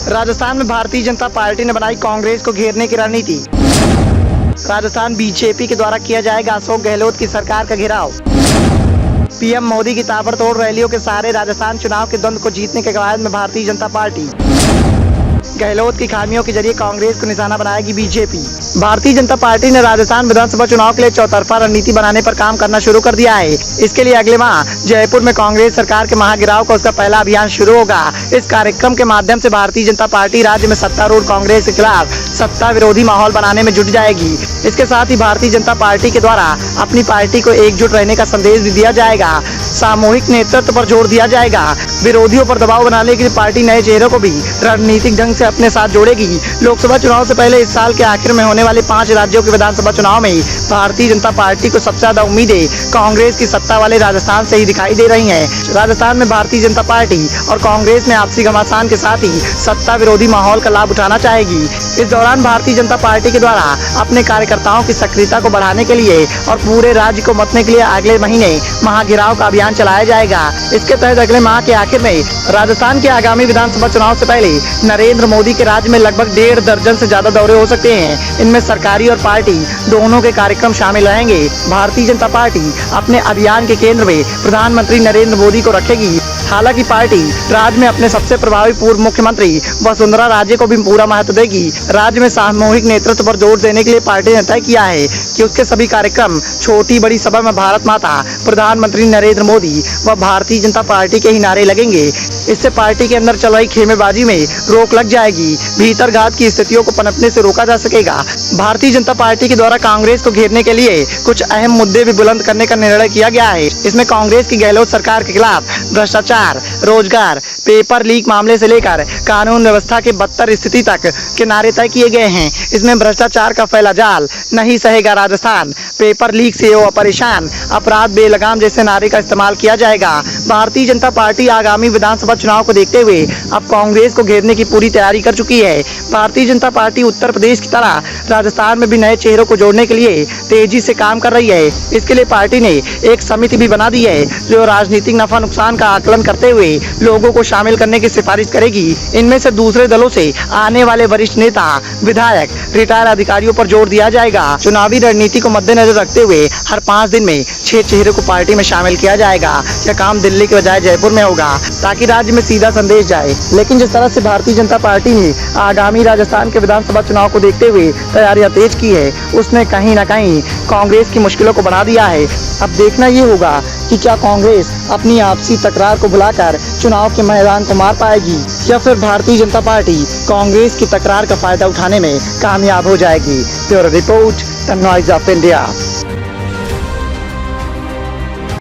राजस्थान में भारतीय जनता पार्टी ने बनाई कांग्रेस को घेरने की रणनीति। राजस्थान बीजेपी के द्वारा किया जाएगा अशोक गहलोत की सरकार का घेराव। पीएम मोदी की ताबड़तोड़ रैलियों के सहारे राजस्थान चुनाव के द्वंद्व को जीतने के कवायद में भारतीय जनता पार्टी। गहलोत की खामियों के जरिए कांग्रेस को निशाना बनाएगी बीजेपी। भारतीय जनता पार्टी ने राजस्थान विधानसभा चुनाव के लिए चौतरफा रणनीति बनाने पर काम करना शुरू कर दिया है। इसके लिए अगले माह जयपुर में कांग्रेस सरकार के महागिराव का उसका पहला अभियान शुरू होगा। इस कार्यक्रम के माध्यम से भारतीय जनता पार्टी राज्य में सत्तारूढ़ कांग्रेस के खिलाफ सत्ता विरोधी माहौल बनाने में जुट जाएगी। इसके साथ ही भारतीय जनता पार्टी के द्वारा अपनी पार्टी को एकजुट रहने का संदेश भी दिया जाएगा। सामूहिक नेतृत्व पर जोर दिया जाएगा। विरोधियों पर दबाव बनाने के लिए पार्टी नए चेहरों को भी रणनीतिक ढंग से अपने साथ जोड़ेगी। लोकसभा चुनाव से पहले इस साल के आखिर में होने वाले 5 राज्यों के विधानसभा चुनाव में भारतीय जनता पार्टी को सबसे ज्यादा उम्मीदें कांग्रेस की सत्ता वाले राजस्थान से ही दिखाई दे रही हैं। राजस्थान में भारतीय जनता पार्टी और कांग्रेस में आपसी घमासान के साथ ही सत्ता विरोधी माहौल का लाभ उठाना चाहेगी। इस दौरान भारतीय जनता पार्टी के द्वारा अपने कार्यकर्ताओं की सक्रियता को बढ़ाने के लिए और पूरे राज्य को मतने के लिए अगले महीने महाघिराव का अभियान चलाया जाएगा। इसके तहत अगले माह के आखिर में राजस्थान के आगामी विधानसभा चुनाव से पहले नरेंद्र मोदी के राज्य में लगभग 1.5 दर्जन से ज्यादा दौरे हो सकते हैं। इनमें सरकारी और पार्टी दोनों के कार्यक्रम शामिल रहेंगे। भारतीय जनता पार्टी अपने अभियान के केंद्र में प्रधानमंत्री नरेंद्र मोदी को रखेगी। हालांकि पार्टी राज्य में अपने सबसे प्रभावी पूर्व मुख्यमंत्री वसुंधरा राजे को भी पूरा महत्व देगी। राज्य में सामूहिक नेतृत्व पर जोर देने के लिए पार्टी ने तय किया है कि उसके सभी कार्यक्रम छोटी बड़ी सभा में भारत माता, प्रधानमंत्री नरेंद्र मोदी व भारतीय जनता पार्टी के ही नारे लगेंगे। इससे पार्टी के अंदर चल रही खेमेबाजी में रोक लग जाएगी। भीतरघात की स्थितियों को पनपने से रोका जा सकेगा। भारतीय जनता पार्टी के द्वारा कांग्रेस को घेरने के लिए कुछ अहम मुद्दे भी बुलंद करने का निर्णय किया गया है। इसमें कांग्रेस की गहलोत सरकार के खिलाफ भ्रष्टाचार, रोजगार, पेपर लीक मामले से लेकर कानून व्यवस्था के बदतर स्थिति तक के नारे तय किए गए हैं। इसमें भ्रष्टाचार का फैला जाल नहीं सहेगा राजस्थान, पेपर लीक से हो परेशान, अपराध बेलगाम जैसे नारे का इस्तेमाल किया जाएगा। भारतीय जनता पार्टी आगामी विधानसभा चुनाव को देखते हुए अब कांग्रेस को घेरने की पूरी तैयारी कर चुकी है। भारतीय जनता पार्टी उत्तर प्रदेश की तरह राजस्थान में भी नए चेहरों को जोड़ने के लिए तेजी से काम कर रही है। इसके लिए पार्टी ने एक समिति भी बना दी है जो राजनीतिक नफा नुकसान का आकलन करते हुए लोगों को शामिल करने की सिफारिश करेगी। इनमें से दूसरे दलों से आने वाले वरिष्ठ नेता, विधायक, रिटायर्ड अधिकारियों पर जोर दिया जाएगा। चुनावी रणनीति को मद्देनजर रखते हुए हर 5 दिन में 6 चेहरों को पार्टी में शामिल किया जाएगा। यह काम दिल्ली के बजाय जयपुर में होगा ताकि राज्य में सीधा संदेश जाए। लेकिन जिस तरह से भारतीय जनता पार्टी ने आगामी राजस्थान के विधानसभा चुनाव को देखते हुए तैयारियां तेज की है, उसने कहीं न कहीं कांग्रेस की मुश्किलों को बढ़ा दिया है। अब देखना ये होगा कि क्या कांग्रेस अपनी आपसी तकरार को भुलाकर चुनाव के मैदान को मार पाएगी या फिर भारतीय जनता पार्टी कांग्रेस की तकरार का फायदा उठाने में कामयाब हो जाएगी। Bureau report, the noise of India.